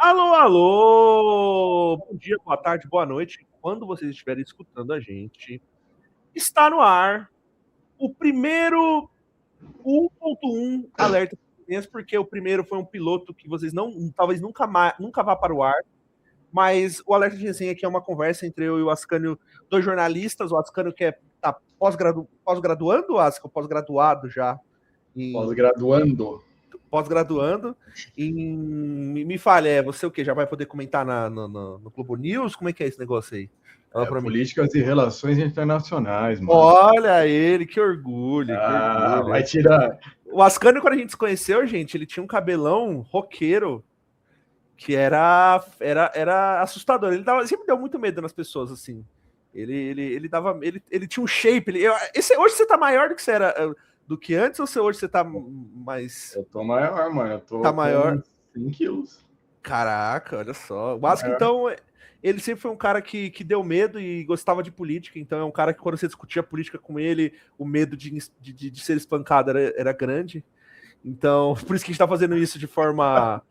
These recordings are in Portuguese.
Alô, alô! Bom dia, boa tarde, boa noite. Quando vocês estiverem escutando a gente, está no ar o primeiro 1.1 alerta de emergência, porque o primeiro foi um piloto que vocês talvez nunca vá para o ar, mas o alerta de resenha aqui é uma conversa entre eu e o Ascânio, dois jornalistas, o Ascânio que tá pós-graduando, Asca, ou pós-graduado já em Pós-graduando. pós-graduando. Me fale, você o quê? Já vai poder comentar no Globo News? Como é que é esse negócio aí? Políticas e relações internacionais, mano. Olha ele, que orgulho, que orgulho. Vai tirar. O Ascânio, quando a gente se conheceu, gente, ele tinha um cabelão roqueiro que era assustador. Sempre deu muito medo nas pessoas, assim. Ele tinha um shape. Hoje você tá maior do que você era do que antes, ou hoje você tá mais. Eu tô maior, mano. Eu tô Tá com maior. 100 quilos. Caraca, olha só. O Asca, então, ele sempre foi um cara que deu medo e gostava de política. Então, é um cara que, quando você discutia política com ele, o medo de ser espancado era grande. Então, por isso que a gente tá fazendo isso de forma.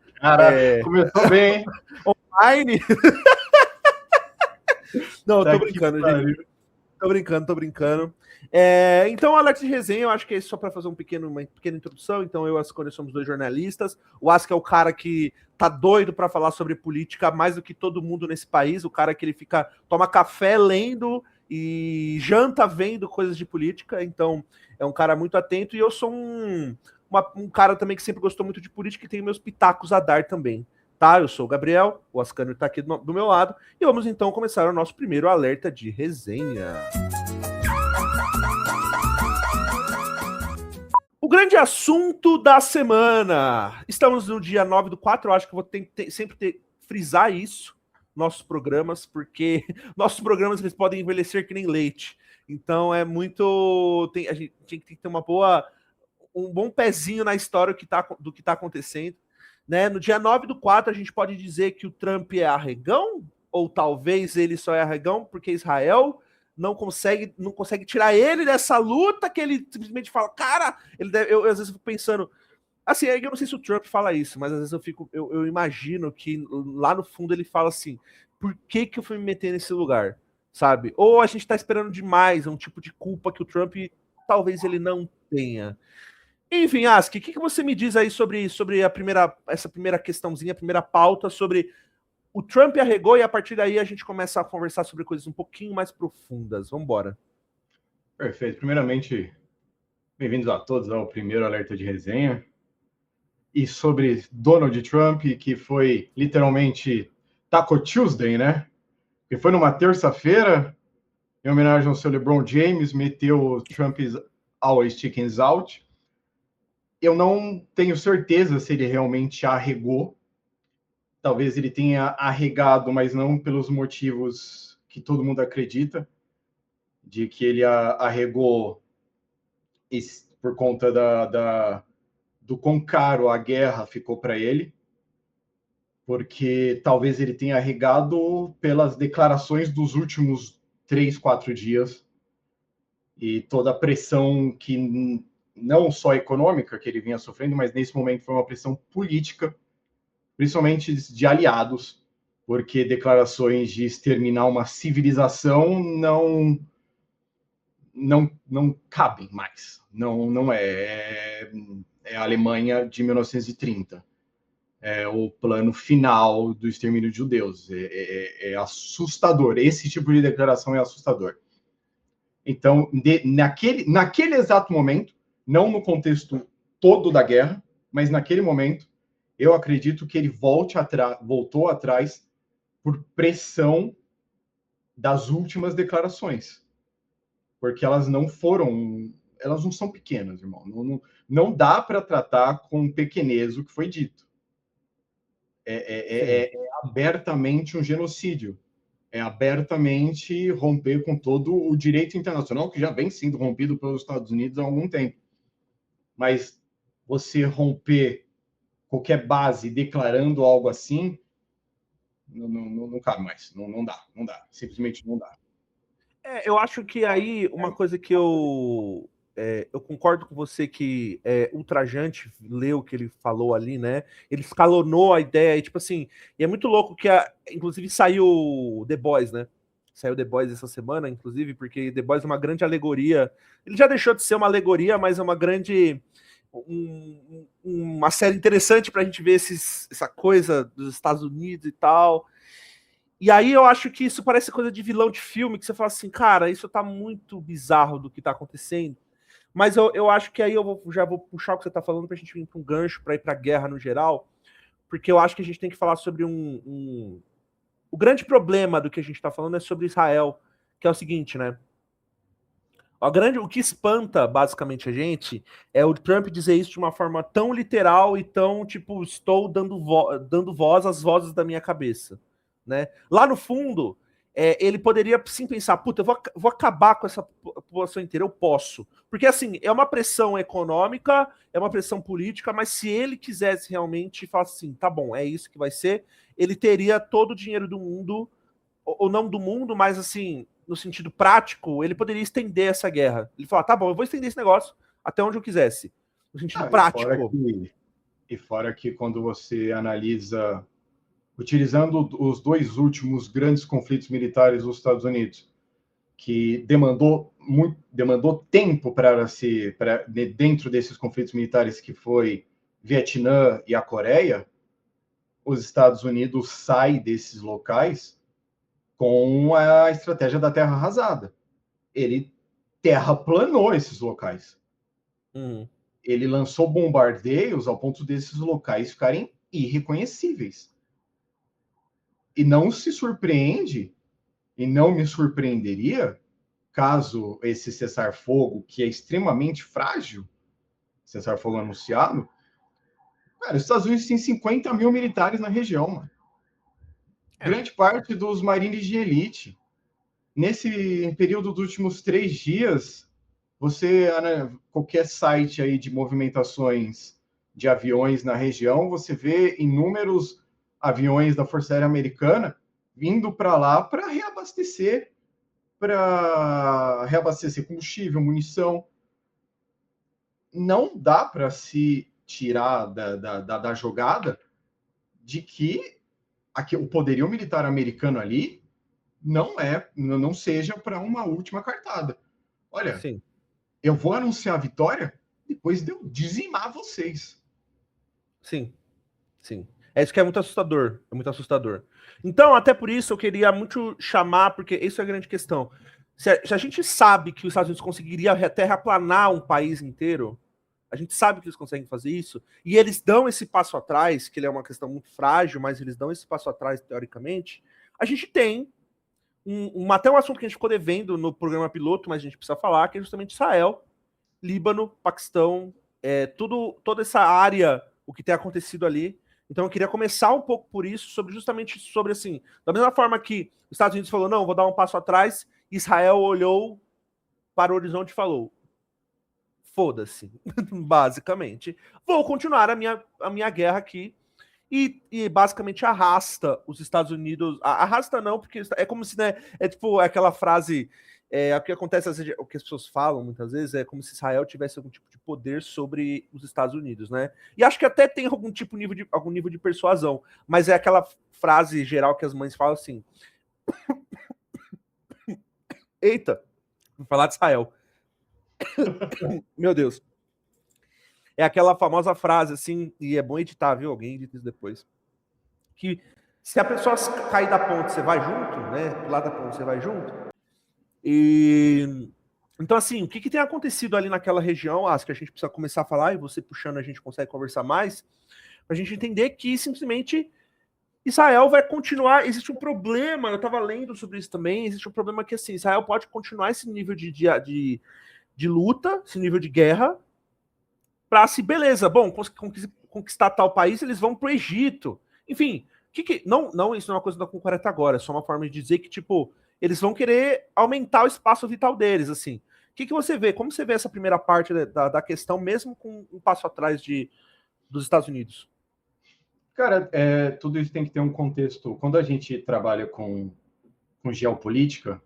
Começou bem, hein? Online. Não, eu tô Tá brincando, que gente. pariu. Tô brincando. Então, o alerta de resenha, eu acho que é só para fazer uma pequena introdução. Então, eu e o Ascone somos dois jornalistas. O Asca é o cara que tá doido para falar sobre política mais do que todo mundo nesse país. O cara que ele toma café lendo e janta vendo coisas de política. Então, é um cara muito atento. E eu sou um cara também que sempre gostou muito de política e tenho meus pitacos a dar também. Tá, eu sou o Gabriel, o Ascânio está aqui do meu lado, e vamos então começar o nosso primeiro alerta de resenha. O grande assunto da semana. Estamos no dia 9/4, eu acho que eu vou sempre frisar isso, nossos programas, porque nossos programas eles podem envelhecer que nem leite. Então é muito. A gente tem que ter um bom pezinho na história do que está acontecendo. Né? No dia 9/4, a gente pode dizer que o Trump é arregão, ou talvez ele só é arregão porque Israel não consegue tirar ele dessa luta, que ele simplesmente fala, cara, eu às vezes fico pensando, assim, eu não sei se o Trump fala isso, mas às vezes eu imagino que lá no fundo ele fala assim, por que eu fui me meter nesse lugar, sabe? Ou a gente tá esperando demais, um tipo de culpa que o Trump talvez ele não tenha. Enfim, Aski, o que você me diz aí sobre essa primeira questãozinha, a primeira pauta sobre o Trump arregou e a partir daí a gente começa a conversar sobre coisas um pouquinho mais profundas. Vamos embora. Perfeito. Primeiramente, bem-vindos a todos ao primeiro alerta de resenha. E sobre Donald Trump, que foi literalmente Taco Tuesday, né? Que foi numa terça-feira, em homenagem ao seu LeBron James, meteu Trump's Always Chickens Out. Eu não tenho certeza se ele realmente arregou. Talvez ele tenha arregado, mas não pelos motivos que todo mundo acredita, de que ele arregou por conta do quão caro a guerra ficou para ele, porque talvez ele tenha arregado pelas declarações dos últimos 3, 4 dias e toda a pressão que não só econômica que ele vinha sofrendo, mas nesse momento foi uma pressão política, principalmente de aliados, porque declarações de exterminar uma civilização não cabem mais. Não é a Alemanha de 1930. É o plano final do extermínio de judeus. É assustador. Esse tipo de declaração é assustador. Então, naquele exato momento, não no contexto todo da guerra, mas naquele momento, eu acredito que ele voltou atrás por pressão das últimas declarações. Porque elas não são pequenas, irmão. Não dá para tratar com pequenez o que foi dito. É abertamente um genocídio. É abertamente romper com todo o direito internacional, que já vem sendo rompido pelos Estados Unidos há algum tempo. Mas você romper qualquer base declarando algo assim, não cabe mais. Não dá. Simplesmente não dá. Eu acho que aí uma coisa que eu eu concordo com você que é ultrajante ler o que ele falou ali, né? Ele escalonou a ideia, e tipo assim, e é muito louco que, inclusive, saiu The Boys, né? Saiu The Boys essa semana, inclusive, porque The Boys é uma grande alegoria. Ele já deixou de ser uma alegoria, mas é uma grande. Uma série interessante pra gente ver essa coisa dos Estados Unidos e tal. E aí eu acho que isso parece coisa de vilão de filme, que você fala assim, cara, isso tá muito bizarro do que tá acontecendo. Mas eu acho que aí já vou puxar o que você tá falando pra gente ir pra um gancho, pra ir pra guerra no geral, porque eu acho que a gente tem que falar sobre o grande problema do que a gente tá falando é sobre Israel, que é o seguinte, né? O que espanta basicamente a gente é o Trump dizer isso de uma forma tão literal e tão tipo, estou dando voz às vozes da minha cabeça, né? Lá no fundo, ele poderia sim pensar, puta, vou acabar com essa população inteira, eu posso. Porque assim, é uma pressão econômica, é uma pressão política, mas se ele quisesse realmente falar assim, tá bom, é isso que vai ser, ele teria todo o dinheiro do mundo, ou não do mundo, mas assim, no sentido prático, ele poderia estender essa guerra. Ele falou, tá bom, eu vou estender esse negócio até onde eu quisesse. No sentido prático. E fora que quando você analisa, utilizando os dois últimos grandes conflitos militares dos Estados Unidos, que demandou tempo dentro desses conflitos militares, que foi Vietnã e a Coreia, os Estados Unidos saem desses locais com a estratégia da terra arrasada. Ele terraplanou esses locais. Ele lançou bombardeios ao ponto desses locais ficarem irreconhecíveis. E não se surpreende, e não me surpreenderia, caso esse cessar-fogo, que é extremamente frágil, cessar-fogo anunciado, cara, os Estados Unidos têm 50 mil militares na região, mano. Grande parte dos marines de elite. Nesse período dos últimos 3 dias, qualquer site aí de movimentações de aviões na região, você vê inúmeros aviões da Força Aérea Americana vindo para lá para reabastecer combustível, munição. Não dá para se tirar da jogada de que o poderio militar americano ali não seja para uma última cartada. Olha, sim, eu vou anunciar a vitória depois de eu dizimar vocês. Sim, sim. É isso que é muito assustador. É muito assustador. Então, até por isso, eu queria muito chamar, porque isso é a grande questão. Se a gente sabe que os Estados Unidos conseguiria terraplanar um país inteiro, a gente sabe que eles conseguem fazer isso, e eles dão esse passo atrás, que ele é uma questão muito frágil, mas eles dão esse passo atrás, teoricamente, a gente tem até um assunto que a gente ficou devendo no programa piloto, mas a gente precisa falar, que é justamente Israel, Líbano, Paquistão, toda essa área, o que tem acontecido ali. Então eu queria começar um pouco por isso, justamente sobre assim, da mesma forma que os Estados Unidos falou, não, vou dar um passo atrás, Israel olhou para o horizonte e falou, foda-se, basicamente, vou continuar a minha guerra aqui, e basicamente arrasta os Estados Unidos. Arrasta não, porque é como se, né? É tipo aquela frase. O que acontece, o que as pessoas falam muitas vezes, é como se Israel tivesse algum tipo de poder sobre os Estados Unidos, né? E acho que até tem algum nível de persuasão, mas é aquela frase geral que as mães falam assim. Eita, vou falar de Israel. Meu Deus. É aquela famosa frase, assim, e é bom editar, viu? Alguém edita isso depois. Que se a pessoa cair da ponte, você vai junto, né? Do lado da ponte, você vai junto. E então, assim, o que tem acontecido ali naquela região? Acho que a gente precisa começar a falar, e você puxando, a gente consegue conversar mais, pra gente entender que simplesmente Israel vai continuar. Existe um problema, eu tava lendo sobre isso também. Existe um problema que, assim, Israel pode continuar esse nível de luta, esse nível de guerra, para se, beleza, bom, conquistar tal país, eles vão pro Egito. Enfim, não, isso não é uma coisa da concorreta agora, é só uma forma de dizer que, tipo, eles vão querer aumentar o espaço vital deles, assim. O que você vê? Como você vê essa primeira parte da questão, mesmo com um passo atrás dos Estados Unidos? Cara, tudo isso tem que ter um contexto. Quando a gente trabalha com geopolítica,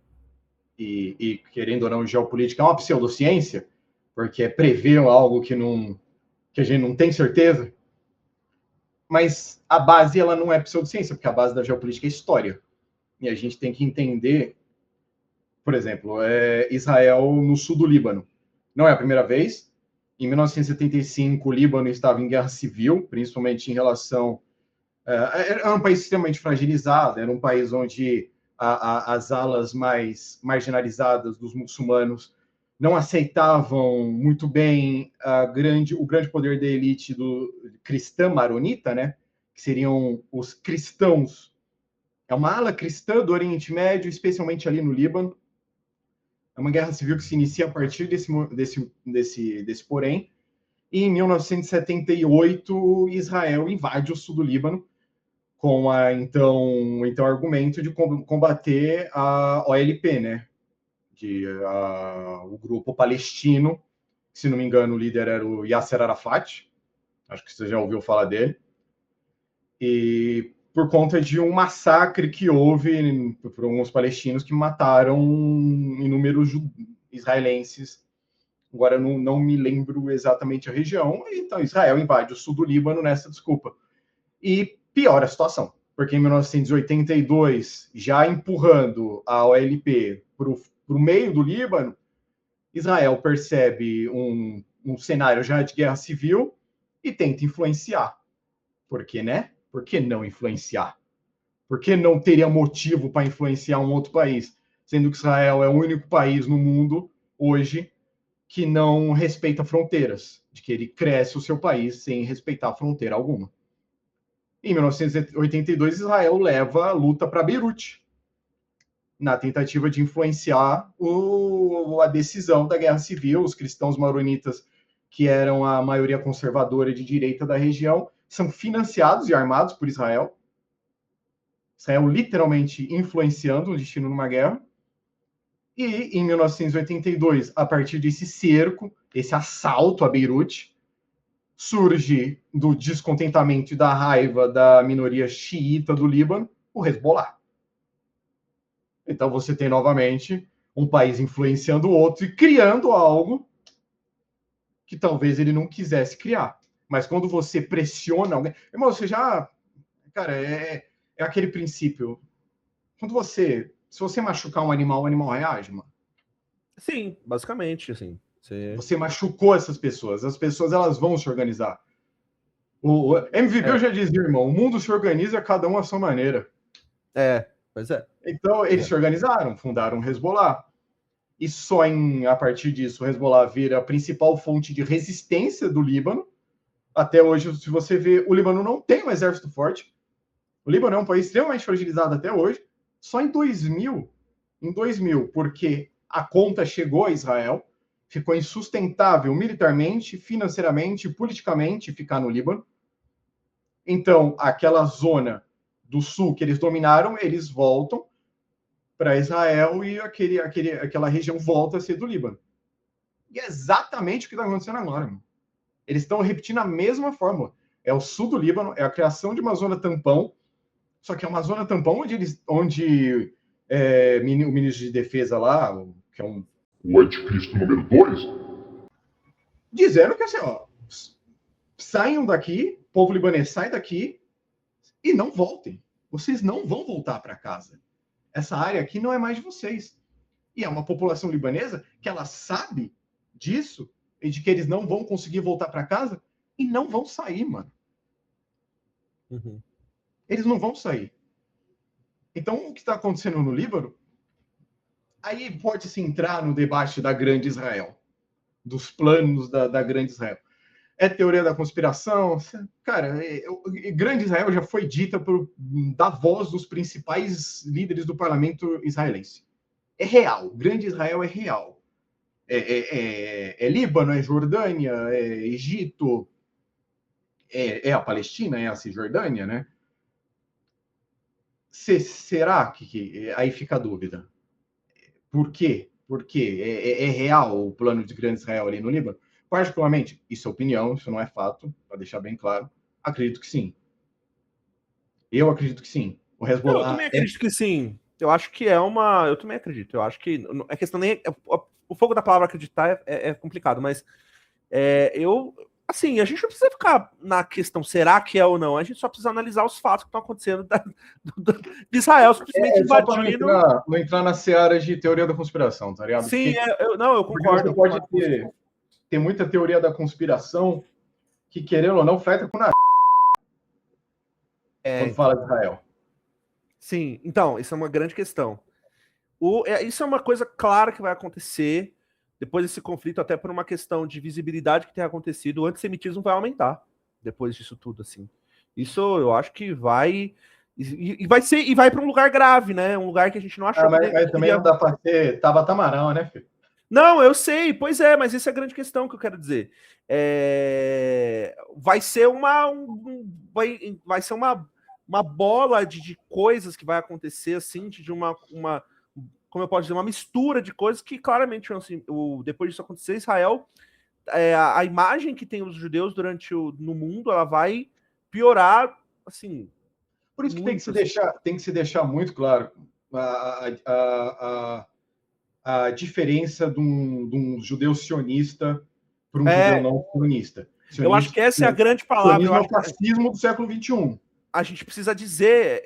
e querendo ou não, geopolítica é uma pseudociência, porque é prever algo que a gente não tem certeza. Mas a base ela não é pseudociência, porque a base da geopolítica é história. E a gente tem que entender, por exemplo, Israel no sul do Líbano. Não é a primeira vez. Em 1975, o Líbano estava em guerra civil, principalmente em relação... era um país extremamente fragilizado, era um país onde as alas mais marginalizadas dos muçulmanos não aceitavam muito bem o grande poder da elite cristã maronita, né? Que seriam os cristãos. É uma ala cristã do Oriente Médio, especialmente ali no Líbano. É uma guerra civil que se inicia a partir desse porém. E em 1978, Israel invade o sul do Líbano com então argumento de combater a OLP, né? O grupo palestino, se não me engano, o líder era o Yasser Arafat, acho que você já ouviu falar dele, e por conta de um massacre que houve por alguns palestinos que mataram inúmeros israelenses. Agora não me lembro exatamente a região, então Israel invade o sul do Líbano nessa desculpa. E piora a situação, porque em 1982, já empurrando a OLP para o meio do Líbano, Israel percebe um cenário já de guerra civil e tenta influenciar. Por quê, né? Por que não influenciar? Por que não teria motivo para influenciar um outro país? Sendo que Israel é o único país no mundo hoje que não respeita fronteiras, de que ele cresce o seu país sem respeitar fronteira alguma. Em 1982, Israel leva a luta para Beirute, na tentativa de influenciar a decisão da guerra civil. Os cristãos maronitas, que eram a maioria conservadora de direita da região, são financiados e armados por Israel. Israel literalmente influenciando o destino numa guerra. E em 1982, a partir desse cerco, esse assalto a Beirute, surge do descontentamento e da raiva da minoria xiita do Líbano, o Hezbollah. Então você tem novamente um país influenciando o outro e criando algo que talvez ele não quisesse criar. Mas quando você pressiona alguém... Irmão, você já... Cara, é aquele princípio. Se você machucar um animal, o animal reage, mano. Sim, basicamente, assim. Você machucou essas pessoas. As pessoas, elas vão se organizar. O MVP eu já dizia, irmão, o mundo se organiza, cada um à sua maneira. Pois é. Então, eles se organizaram, fundaram o Hezbollah. E só a partir disso, o Hezbollah vira a principal fonte de resistência do Líbano. Até hoje, se você vê, o Líbano não tem um exército forte. O Líbano é um país extremamente fragilizado até hoje. Só em 2000, porque a conta chegou a Israel, ficou insustentável militarmente, financeiramente, politicamente ficar no Líbano. Então, aquela zona do sul que eles dominaram, eles voltam para Israel e aquela região volta a ser do Líbano. E é exatamente o que está acontecendo agora, mano. Eles estão repetindo a mesma fórmula. É o sul do Líbano, é a criação de uma zona tampão, só que é uma zona tampão onde o ministro de defesa lá, que é o anticristo número 2, dizendo que assim, ó, saiam daqui, povo libanês, sai daqui e não voltem. Vocês não vão voltar para casa. Essa área aqui não é mais de vocês. E é uma população libanesa que ela sabe disso e de que eles não vão conseguir voltar para casa e não vão sair, mano. Uhum. Eles não vão sair. Então, o que está acontecendo no Líbano, aí pode-se entrar no debate da Grande Israel, dos planos da Grande Israel. É teoria da conspiração? Cara, Grande Israel já foi dita da voz dos principais líderes do parlamento israelense. É real. Grande Israel é real. É Líbano, é Jordânia, é Egito, é a Palestina, é a Cisjordânia, né? Será que aí fica a dúvida? Por quê? Por quê? É real o plano de Grande Israel ali no Líbano? Particularmente, isso é opinião, isso não é fato, para deixar bem claro. Acredito que sim. Eu acredito que sim. O Hezbollah. Eu também acredito que sim. Eu acho que é uma. Eu também acredito. Eu acho que. A questão nem é. o fogo da palavra acreditar é complicado, mas assim, a gente não precisa ficar na questão será que é ou não, a gente só precisa analisar os fatos que estão acontecendo de Israel simplesmente Só para invadindo. não entrar na seara de teoria da conspiração, tá ligado? Sim, eu concordo. Você pode ter muita teoria da conspiração que, querendo ou não, flerta com quando fala de Israel. Sim, então, isso é uma grande questão. Isso é uma coisa clara que vai acontecer depois desse conflito, até por uma questão de visibilidade que tem acontecido. O antissemitismo vai aumentar depois disso tudo, assim. Isso eu acho que vai... E vai para um lugar grave, né? Um lugar que a gente não achou mas também não dá para ser Tabata Amaral, né, filho? Não, eu sei, pois é, mas essa é a grande questão que eu quero dizer. Vai ser vai ser uma bola de coisas que vai acontecer, assim, de uma como eu posso dizer, uma mistura de coisas que claramente, assim, depois disso acontecer, Israel, a imagem que tem os judeus no mundo, ela vai piorar, assim. Por isso que tem que se deixar muito claro a diferença de um judeu sionista para um judeu não sionista. Eu acho que essa é a grande palavra. Sionismo é o fascismo do século XXI. A gente precisa dizer,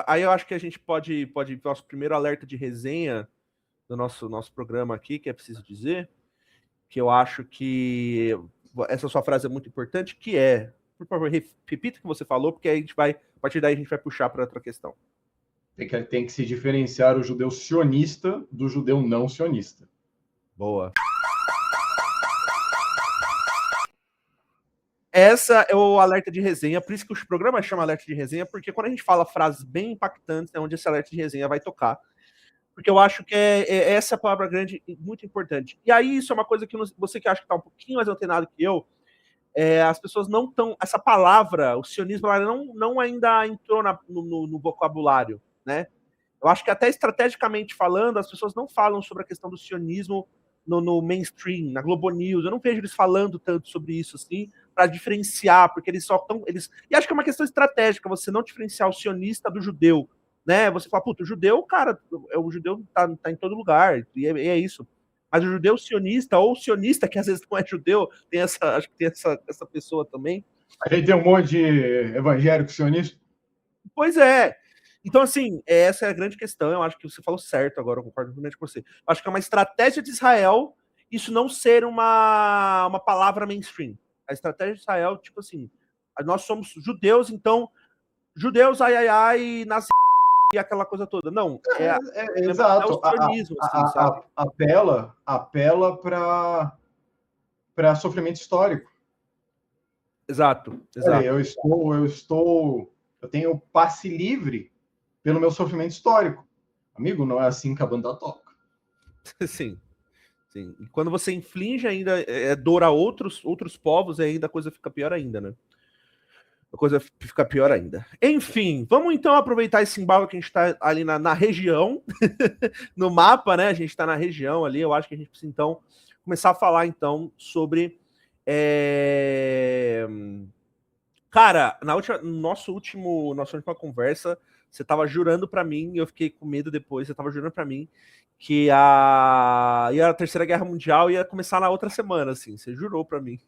aí eu acho que a gente pode nosso primeiro alerta de resenha do nosso programa aqui, que é preciso dizer, que eu acho que essa sua frase é muito importante, que por favor, repita o que você falou, porque a partir daí a gente vai puxar para outra questão. Tem que se diferenciar o judeu sionista do judeu não sionista. Boa. Essa é o alerta de resenha, por isso que o programa chama alerta de resenha, porque quando a gente fala frases bem impactantes, é onde esse alerta de resenha vai tocar. Porque eu acho que essa palavra grande muito importante. E aí, isso é uma coisa que você que acha que está um pouquinho mais antenado que eu, as pessoas não estão... Essa palavra, o sionismo, ela não ainda entrou no vocabulário, né? Eu acho que até estrategicamente falando, as pessoas não falam sobre a questão do sionismo no mainstream, na Globo News. Eu não vejo eles falando tanto sobre isso, assim, para diferenciar, porque eles só estão... E acho que é uma questão estratégica, você não diferenciar o sionista do judeu, né? Você fala, puta, o judeu, cara, o judeu tá em todo lugar, e é isso. Mas o judeu sionista, ou sionista, que às vezes não é judeu, acho que tem essa pessoa também. A gente tem um monte de evangélico sionista. Pois é. Então, assim, essa é a grande questão. Eu acho que você falou certo agora, eu concordo totalmente com você. Eu acho que é uma estratégia de Israel isso não ser uma palavra mainstream. A estratégia de Israel, tipo assim, nós somos judeus, então, judeus, ai, nasce e aquela coisa toda. Não, exato. É o sionismo, assim, sabe? Apela para sofrimento histórico. Exato. Eu tenho passe livre pelo meu sofrimento histórico. Amigo, não é assim que a banda toca. Sim. Sim. E quando você inflige ainda dor a outros povos, ainda a coisa fica pior ainda, né? A coisa fica pior ainda. Enfim, vamos então aproveitar esse embalo que a gente está ali na região, no mapa, né? A gente está na região ali. Eu acho que a gente precisa então começar a falar então sobre. Cara, nossa última conversa, você estava jurando para mim, e eu fiquei com medo depois. Você estava jurando para mim que a Terceira Guerra Mundial ia começar na outra semana, assim. Você jurou para mim.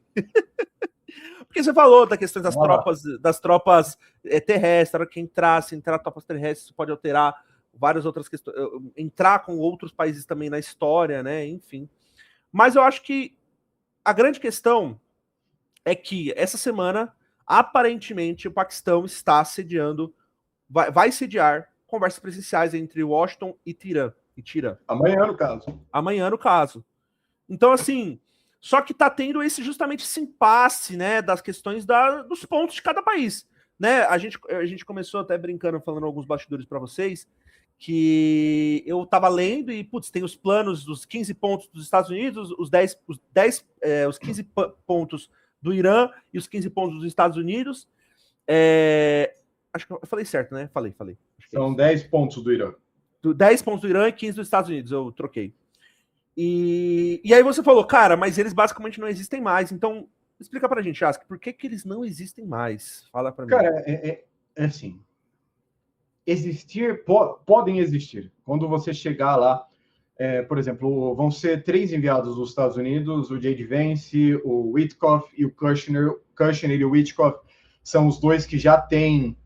Porque você falou da questão das tropas terrestres, que entrar tropas terrestres pode alterar várias outras questões, entrar com outros países também na história, né? Enfim. Mas eu acho que a grande questão é que essa semana, aparentemente, o Paquistão está vai sediar conversas presenciais entre Washington e Tirã. Amanhã, no caso. Amanhã, no caso. Então, assim, só que tá tendo justamente esse impasse, né, das questões dos pontos de cada país, né? A gente começou até brincando, falando alguns bastidores para vocês, que eu tava lendo e, putz, tem os planos dos 15 pontos dos Estados Unidos, os 15 pontos do Irã e os 15 pontos dos Estados Unidos. Acho que eu falei certo, né? Falei. São 10 pontos do Irã. 10 pontos do Irã e 15 dos Estados Unidos, eu troquei. E aí você falou, cara, mas eles basicamente não existem mais. Então, explica pra gente, Ask, por que eles não existem mais? Fala pra mim. Cara, é assim. Podem existir. Quando você chegar lá por exemplo, vão ser 3 enviados dos Estados Unidos, o J.D. Vance, o Witkoff e o Kushner. Kushner e o Witkoff são os dois que já têm,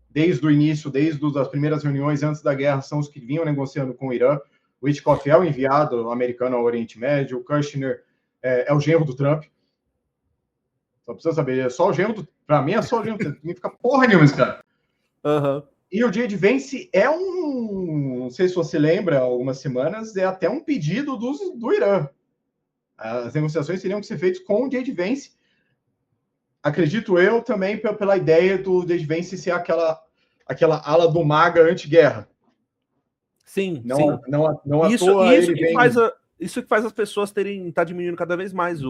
desde o início, desde as primeiras reuniões antes da guerra, são os que vinham negociando com o Irã. O Witkoff é o enviado americano ao Oriente Médio, o Kushner é o genro do Trump. Só precisa saber, é só o genro do... Para mim é só o genro do Trump, não significa porra nenhuma esse cara. Uhum. E o J.D. Vance não sei se você lembra, algumas semanas, é até um pedido do Irã. As negociações teriam que ser feitas com o J.D. Vance. Acredito eu também pela ideia do J.D. Vance ser aquela ala do MAGA anti-guerra. Sim, não, sim. Não à toa isso ele que vem... isso que faz as pessoas tá diminuindo cada vez mais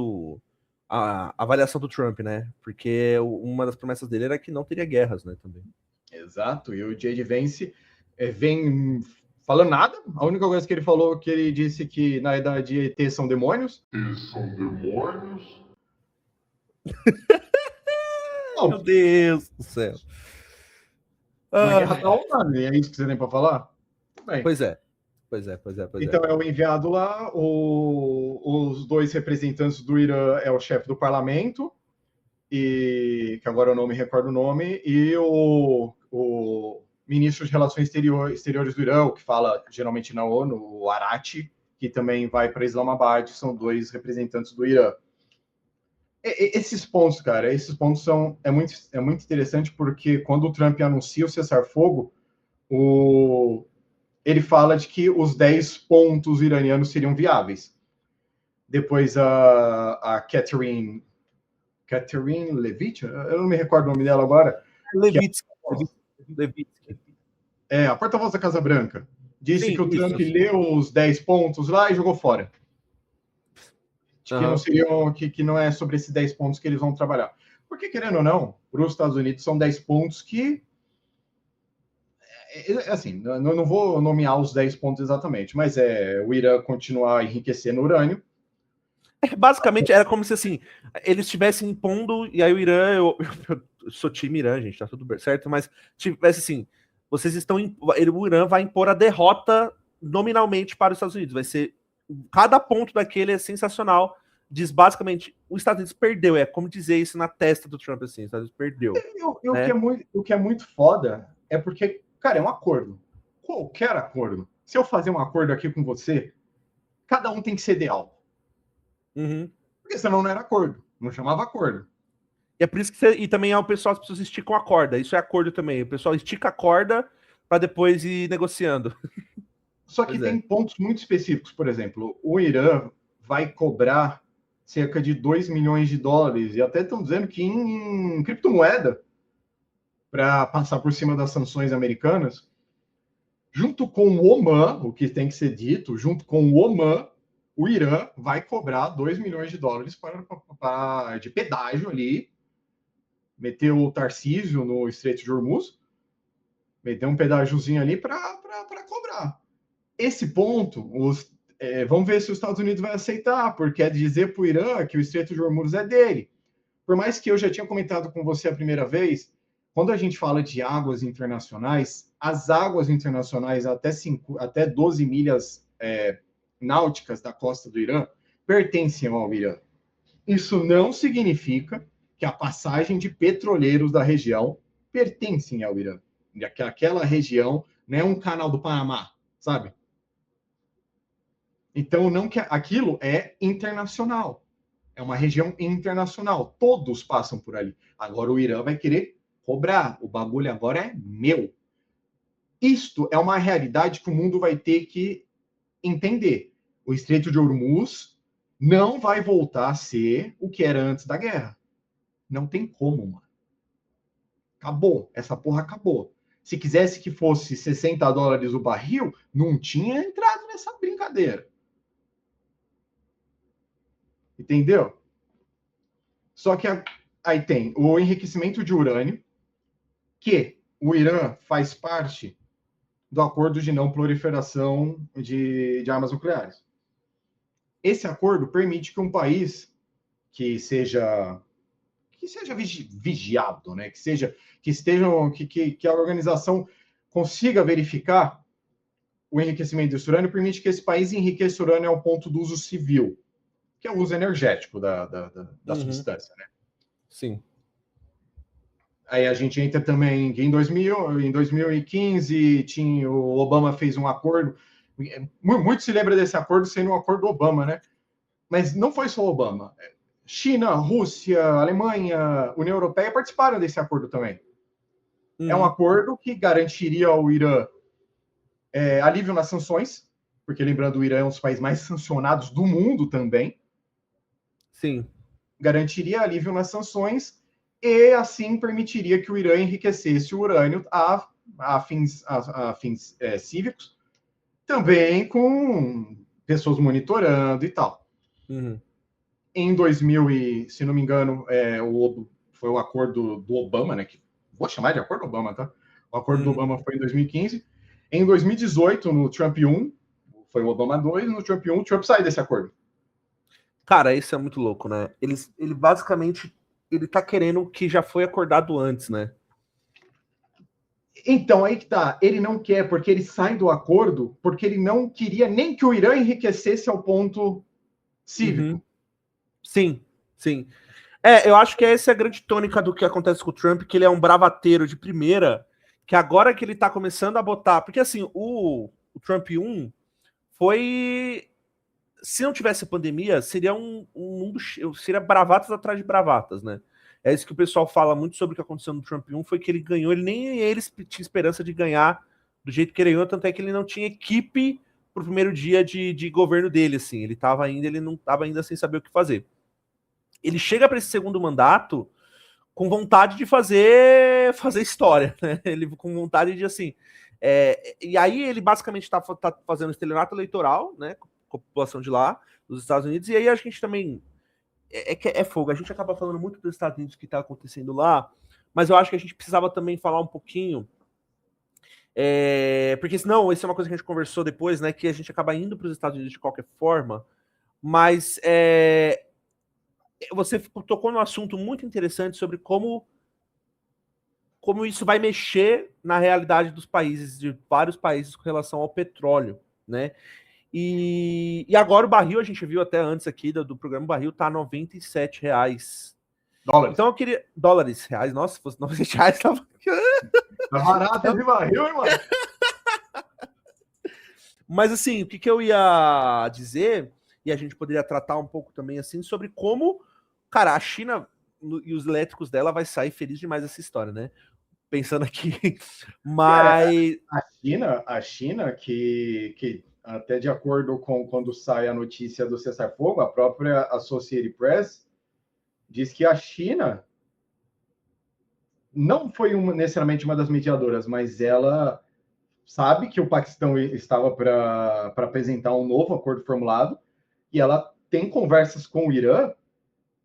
a avaliação do Trump, né? Porque uma das promessas dele era que não teria guerras, né, também. Exato, e o J.D. Vance vem falando nada. A única coisa que ele falou, que ele disse que na idade ET são demônios. Eles são demônios? Meu Deus do céu. Na guerra tá online, é isso que você tem para falar? Bem, Pois é. Então é o enviado lá, os 2 representantes do Irã é o chefe do parlamento, e que agora eu não me recordo o nome, e o ministro de Relações Exteriores do Irã, que fala geralmente na ONU, o Arati, que também vai para Islamabad, são 2 representantes do Irã. Esses pontos, cara, é muito interessante, porque quando o Trump anuncia o cessar-fogo, ele fala de que os 10 pontos iranianos seriam viáveis. Depois a Catherine Levitt, eu não me recordo o nome dela agora. Levitsky. A porta-voz da Casa Branca. Disse que o Trump isso. leu os 10 pontos lá e jogou fora. Que não seriam, que não é sobre esses 10 pontos que eles vão trabalhar. Porque, querendo ou não, para os Estados Unidos são 10 pontos que... Assim, não vou nomear os 10 pontos exatamente, mas o Irã continuar enriquecendo urânio. Basicamente, era como se, assim, eles estivessem impondo, e aí o Irã, eu sou time Irã, gente, tá tudo certo, mas tivesse assim, vocês estão, o Irã vai impor a derrota nominalmente para os Estados Unidos, vai ser, cada ponto daquele é sensacional, diz basicamente, os Estados Unidos perdeu, é como dizer isso na testa do Trump, assim, os Estados Unidos perdeu. Né? O que é muito foda é porque, cara, é um acordo, qualquer acordo, se eu fazer um acordo aqui com você, cada um tem que ceder algo. Uhum. Porque senão não era acordo, não chamava acordo. E é por isso que e também o pessoal, as pessoas esticam a corda, isso é acordo também, o pessoal estica a corda para depois ir negociando. Só que tem pontos muito específicos, por exemplo, o Irã vai cobrar cerca de 2 milhões de dólares, e até estão dizendo que em criptomoeda, para passar por cima das sanções americanas, junto com o Oman, o que tem que ser dito, junto com o Oman, o Irã vai cobrar 2 milhões de dólares de pedágio ali, meter o Tarcísio no Estreito de Hormuz, meter um pedágiozinho ali para cobrar. Esse ponto, vamos ver se os Estados Unidos vai aceitar, porque é dizer para o Irã que o Estreito de Hormuz é dele. Por mais que eu já tinha comentado com você a primeira vez, quando a gente fala de águas internacionais, as águas internacionais até 12 milhas náuticas da costa do Irã pertencem ao Irã. Isso não significa que a passagem de petroleiros da região pertencem ao Irã. Que aquela região não é um canal do Panamá, sabe? Então, não que aquilo é internacional. É uma região internacional. Todos passam por ali. Agora o Irã vai querer cobrar. O bagulho agora é meu. Isto é uma realidade que o mundo vai ter que entender. O Estreito de Hormuz não vai voltar a ser o que era antes da guerra. Não tem como, mano. Acabou. Essa porra acabou. Se quisesse que fosse 60 dólares o barril, não tinha entrado nessa brincadeira. Entendeu? Só que aí tem o enriquecimento de urânio, que o Irã faz parte do acordo de não proliferação de armas nucleares. Esse acordo permite que um país que seja vigiado, né? Que a organização consiga verificar o enriquecimento desse urânio permite que esse país enriqueça urânio ao ponto do uso civil, que é o uso energético da substância, né? Sim. Aí a gente entra também em 2015, o Obama fez um acordo, muito se lembra desse acordo sendo um acordo Obama, né? Mas não foi só Obama. China, Rússia, Alemanha, União Europeia participaram desse acordo também. É um acordo que garantiria ao Irã alívio nas sanções, porque lembrando, o Irã é um dos países mais sancionados do mundo também. Sim. Garantiria alívio nas sanções e, assim, permitiria que o Irã enriquecesse o urânio a fins cívicos, também com pessoas monitorando e tal. Em 2000, se não me engano, foi o acordo do Obama, né? Que vou chamar de acordo Obama, tá? O acordo do Obama foi em 2015. Em 2018, no Trump 1, foi o Obama 2, no Trump 1, o Trump sai desse acordo. Cara, isso é muito louco, né? Ele basicamente ele tá querendo o que já foi acordado antes, né? Então, aí que tá. Ele não quer, porque ele sai do acordo, porque ele não queria nem que o Irã enriquecesse ao ponto cívico. Sim, sim. Eu acho que essa é a grande tônica do que acontece com o Trump, que ele é um bravateiro de primeira, que agora que ele tá começando a botar... Porque, assim, o Trump 1 foi... Se não tivesse pandemia, seria um mundo... Seria bravatas atrás de bravatas, né? É isso que o pessoal fala muito sobre o que aconteceu no Trump 1, foi que ele ganhou, nem ele tinha esperança de ganhar do jeito que ele ganhou, tanto é que ele não tinha equipe pro primeiro dia de governo dele, assim. Ele não estava ainda sem saber o que fazer. Ele chega para esse segundo mandato com vontade de fazer história, né? Ele com vontade de, assim... e aí ele basicamente tá fazendo estelionato eleitoral, né? Com a população de lá, dos Estados Unidos, e aí a gente também... É fogo, a gente acaba falando muito dos Estados Unidos que tá acontecendo lá, mas eu acho que a gente precisava também falar um pouquinho, porque senão, isso é uma coisa que a gente conversou depois, né, que a gente acaba indo para os Estados Unidos de qualquer forma, mas você tocou num assunto muito interessante sobre como isso vai mexer na realidade dos países, de vários países com relação ao petróleo, né? E agora o barril, a gente viu até antes aqui do programa, o barril tá R$97. Dólares. Então eu queria... Dólares, reais, nossa, se fosse R$97, tava... Tá barato esse barril, hein, mano? Mas assim, o que eu ia dizer, e a gente poderia tratar um pouco também, assim, sobre como, cara, a China e os elétricos dela vai sair feliz demais dessa história, né? Pensando aqui, mas... A China que até de acordo com quando sai a notícia do cessar-fogo, a própria Associated Press diz que a China não foi necessariamente uma das mediadoras, mas ela sabe que o Paquistão estava para apresentar um novo acordo formulado e ela tem conversas com o Irã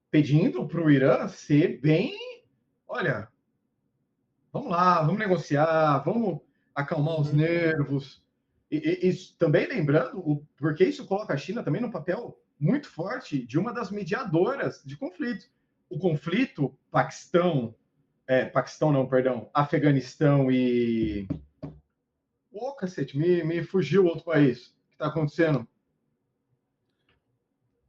pedindo para o Irã ser bem, olha, vamos lá, vamos negociar, vamos acalmar os nervos. E também lembrando, porque isso coloca a China também num papel muito forte de uma das mediadoras de conflito. O conflito Afeganistão e... cacete, me fugiu outro país. O que está acontecendo?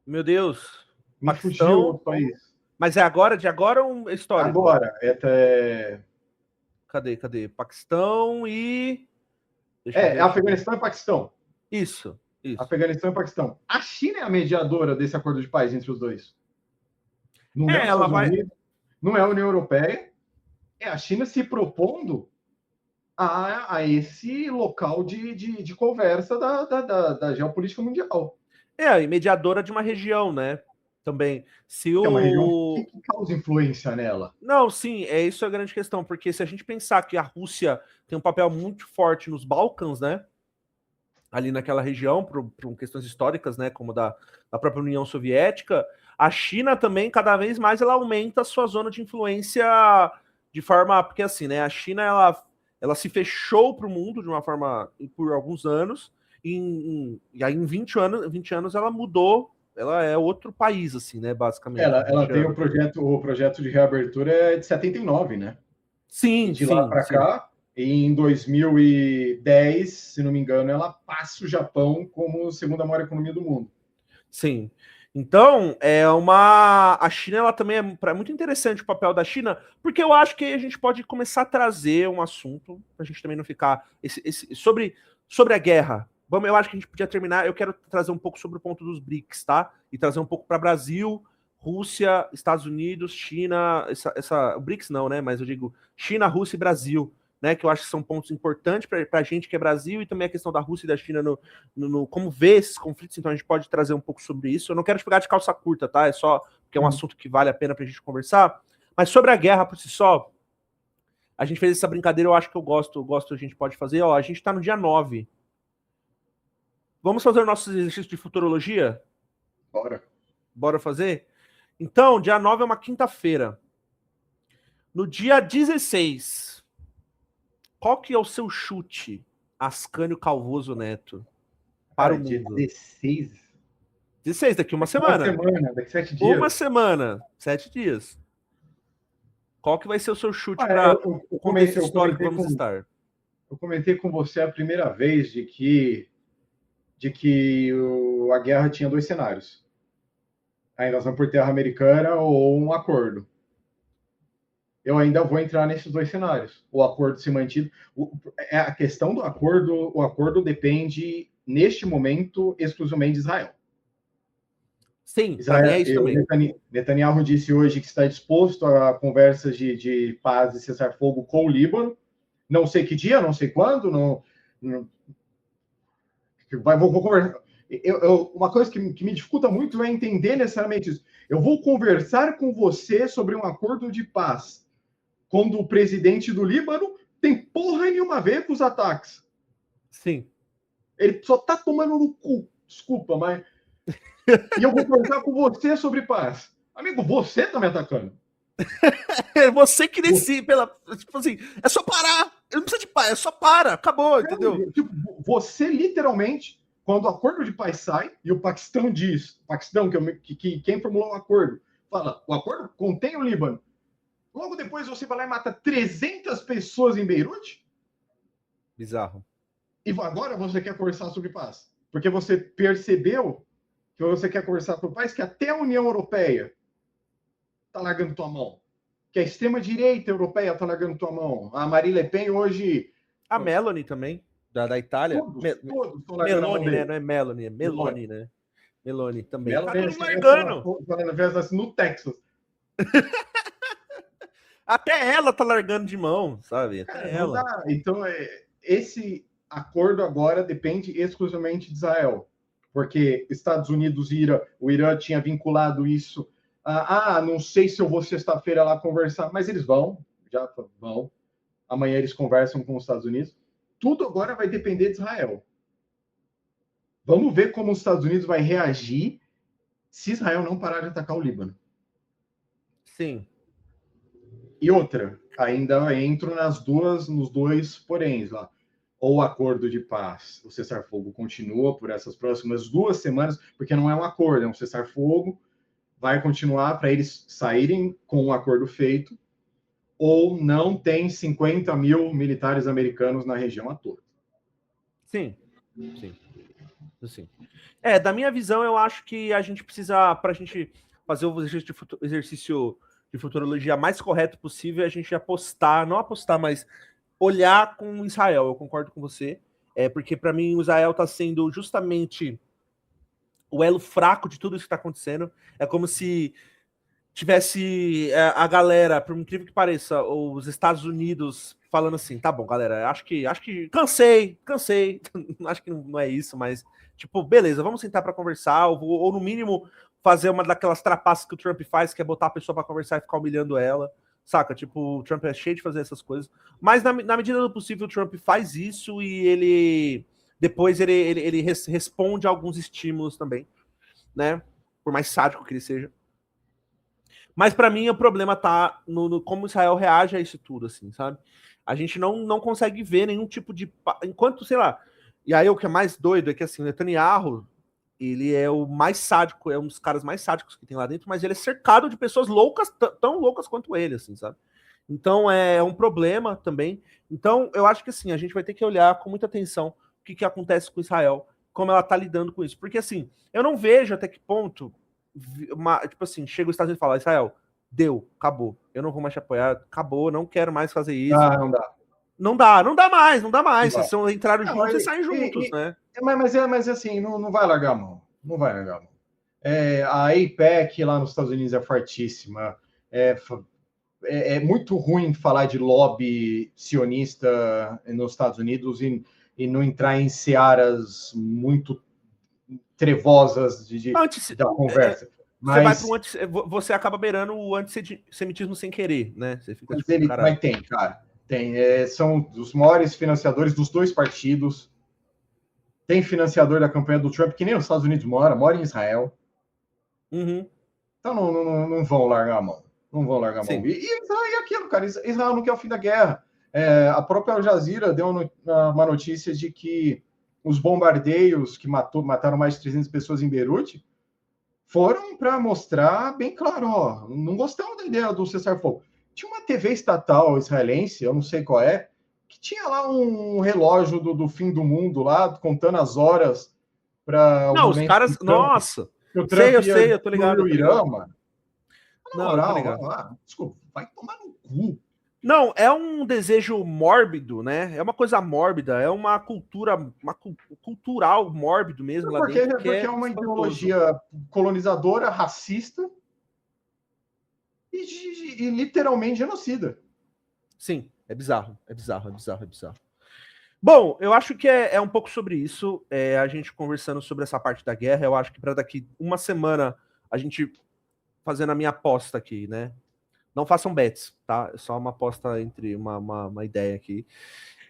Meu Deus. Me fugiu outro país. Mas é agora, de agora ou histórico? Agora. Cadê? Paquistão e... Afeganistão e Paquistão. Isso. Afeganistão e Paquistão. A China é a mediadora desse acordo de paz entre os dois. Não é ela vai... não é a União Europeia. É a China se propondo a esse local de conversa da geopolítica mundial. E mediadora de uma região, né? Também. É uma região que causa influência nela. Não, sim, isso é a grande questão, porque se a gente pensar que a Rússia tem um papel muito forte nos Balcãs, né? Ali naquela região, por questões históricas, né? Como da própria União Soviética, a China também, cada vez mais, ela aumenta a sua zona de influência de forma... Porque assim, né? A China, ela se fechou para o mundo de uma forma por alguns anos, e aí em 20 anos ela mudou, ela é outro país, assim, né, basicamente. Ela tem o projeto de reabertura de 79, né? Sim, e de lá para cá, E em 2010, se não me engano, ela passa o Japão como a segunda maior economia do mundo. Sim. Então, a China, ela também é muito interessante o papel da China, porque eu acho que a gente pode começar a trazer um assunto, pra gente também não ficar sobre a guerra. Vamos, eu acho que a gente podia terminar, eu quero trazer um pouco sobre o ponto dos BRICS, tá? E trazer um pouco para Brasil, Rússia, Estados Unidos, China, o BRICS não, né? Mas eu digo China, Rússia e Brasil, né? Que eu acho que são pontos importantes para a gente que é Brasil, e também a questão da Rússia e da China como ver esses conflitos, então a gente pode trazer um pouco sobre isso. Eu não quero pegar de calça curta, tá? É só porque é um assunto que vale a pena pra gente conversar. Mas sobre a guerra por si só, a gente fez essa brincadeira, eu acho que eu gosto, a gente pode fazer. Ó, a gente tá no dia 9. Vamos fazer o nosso exercício de futurologia? Bora. Bora fazer? Então, dia 9 é uma quinta-feira. No dia 16, qual que é o seu chute, Ascânio Calvoso Neto, para o Dia mundo? 16. 16, daqui uma semana. Uma semana, daqui 7 dias. Uma semana, 7 dias. Qual que vai ser o seu chute para o contexto histórico que vamos estar? Eu comentei com você a primeira vez de que a guerra tinha 2 cenários. A invasão por terra americana ou um acordo. Eu ainda vou entrar nesses 2 cenários. O acordo se mantido. A questão do acordo, o acordo depende, neste momento, exclusivamente de Israel. Sim, Israel, é isso também. Netanyahu disse hoje que está disposto a conversas de paz e cessar-fogo com o Líbano. Não sei que dia, não sei quando. Vou conversar. Uma coisa que me dificulta muito é entender necessariamente isso. Eu vou conversar com você sobre um acordo de paz quando o presidente do Líbano tem porra nenhuma a ver com os ataques. Sim. Ele só tá tomando no cu. Desculpa, mas... E eu vou conversar com você sobre paz. Amigo, você tá me atacando. É você que decide tipo assim, é só parar. Eu não preciso de paz, é só para. Acabou, entendeu? Tipo, você literalmente, quando o acordo de paz sai, e o Paquistão diz, que quem formulou o acordo, fala, o acordo contém o Líbano. Logo depois você vai lá e mata 300 pessoas em Beirute? Bizarro. E agora você quer conversar sobre paz? Porque você percebeu que você quer conversar sobre paz, que até a União Europeia está largando tua mão. Que a extrema-direita europeia está largando tua mão. A Marine Le Pen hoje... A Meloni também, da Itália. Todos estão largando a mão Meloni, dele. né? Não é Meloni, é Meloni, né? Meloni também. Meloni, tá tudo largando. No Texas. Até ela tá largando de mão, sabe? Até ela. Dá. Então, esse acordo agora depende exclusivamente de Israel. Porque Estados Unidos e o Irã tinha vinculado isso. Não sei se eu vou sexta-feira lá conversar, mas eles já vão. Amanhã eles conversam com os Estados Unidos. Tudo agora vai depender de Israel. Vamos ver como os Estados Unidos vai reagir se Israel não parar de atacar o Líbano. Sim. E outra, ainda entro nos dois poréns lá. Ou o acordo de paz, o cessar-fogo continua por essas próximas 2 semanas, porque não é um acordo, é um cessar-fogo, vai continuar para eles saírem com um acordo feito, ou não tem 50 mil militares americanos na região à toa. Sim. Da minha visão, eu acho que a gente precisa, para a gente fazer o exercício de futurologia mais correto possível, a gente não apostar, mas olhar com Israel. Eu concordo com você, porque para mim o Israel está sendo justamente o elo fraco de tudo isso que está acontecendo. É como se tivesse a galera, por incrível que pareça, os Estados Unidos falando assim, tá bom, galera, acho que cansei, acho que não é isso, mas tipo, beleza, vamos sentar para conversar, ou no mínimo fazer uma daquelas trapaças que o Trump faz, que é botar a pessoa para conversar e ficar humilhando ela, saca? Tipo, o Trump é cheio de fazer essas coisas, mas na medida do possível o Trump faz isso e ele depois ele responde a alguns estímulos também, né? Por mais sádico que ele seja. Mas para mim o problema tá no como Israel reage a isso tudo, assim, sabe? A gente não consegue ver nenhum tipo de... Enquanto, sei lá... E aí o que é mais doido é que, assim, o Netanyahu, ele é o mais sádico, é um dos caras mais sádicos que tem lá dentro, mas ele é cercado de pessoas loucas, tão loucas quanto ele, assim, sabe? Então é um problema também. Então eu acho que assim, a gente vai ter que olhar com muita atenção o que acontece com Israel, como ela tá lidando com isso. Porque assim, eu não vejo até que ponto, tipo assim, chega os Estados Unidos e fala, Israel, deu, acabou. Eu não vou mais te apoiar, acabou, não quero mais fazer isso. Ah, não dá. Não dá mais, não dá mais. Não Vocês entraram dá. juntos e saem juntos, né? Mas assim, não vai largar a mão. Não vai largar a mão. A AIPAC lá nos Estados Unidos é fortíssima. É muito ruim falar de lobby sionista nos Estados Unidos e não entrar em searas muito trevosas da conversa. Você vai para você acaba beirando o antissemitismo sem querer, né? Você fica tipo, mas tem, cara. Tem. São os maiores financiadores dos dois partidos. Tem financiador da campanha do Trump, que nem os Estados Unidos mora em Israel. Uhum. Então não vão largar a mão. Não vão largar a mão. E aquilo, cara, Israel não quer o fim da guerra. A própria Al Jazeera deu uma notícia de que os bombardeios que mataram mais de 300 pessoas em Beirute foram para mostrar bem claro, ó, não gostamos da ideia do cessar-fogo. Tinha uma TV estatal israelense, eu não sei qual é, que tinha lá um relógio do fim do mundo lá, contando as horas para o momento. Os caras, nossa. Eu sei, eu tô ligado. O Irã, mano. Na moral, desculpa, vai tomar no cu. Não, é um desejo mórbido, né? É uma coisa mórbida, é uma cultural mórbido mesmo lá dentro. Porque é uma ideologia colonizadora, racista e literalmente genocida. Sim, é bizarro. Bom, eu acho que é um pouco sobre isso. A gente conversando sobre essa parte da guerra. Eu acho que para daqui uma semana a gente fazendo a minha aposta aqui, né? Não façam bets, tá? É só uma aposta entre uma ideia aqui.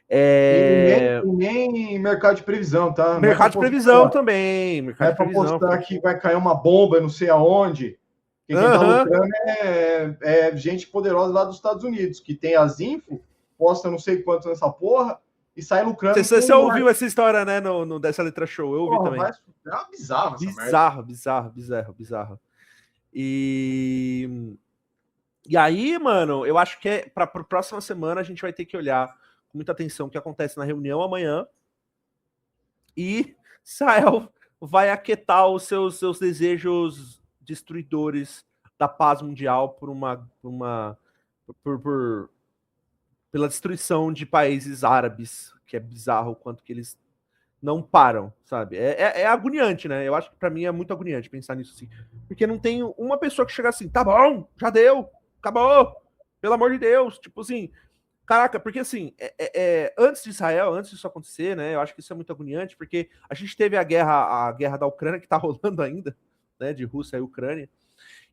E nem mercado de previsão, tá? Mercado de previsão também. Mercado de previsão. Não é para postar que vai cair uma bomba, não sei aonde. Quem tá lucrando é gente poderosa lá dos Estados Unidos, que tem as info, posta não sei quanto nessa porra e sai lucrando. Você ouviu essa história, né, no Dessa Letra Show? Eu ouvi também. É bizarro essa merda. Bizarro. E aí, mano, eu acho que para a próxima semana a gente vai ter que olhar com muita atenção o que acontece na reunião amanhã. E Israel vai aquietar os seus desejos destruidores da paz mundial pela destruição de países árabes, que é bizarro o quanto que eles não param, sabe? É agoniante, né? Eu acho que para mim é muito agoniante pensar nisso assim. Porque não tem uma pessoa que chega assim, tá bom, já deu, acabou, pelo amor de Deus. Tipo assim, caraca, porque assim, antes de Israel, antes disso acontecer, né? Eu acho que isso é muito agoniante, porque a gente teve a guerra da Ucrânia, que tá rolando ainda, né? De Rússia e Ucrânia,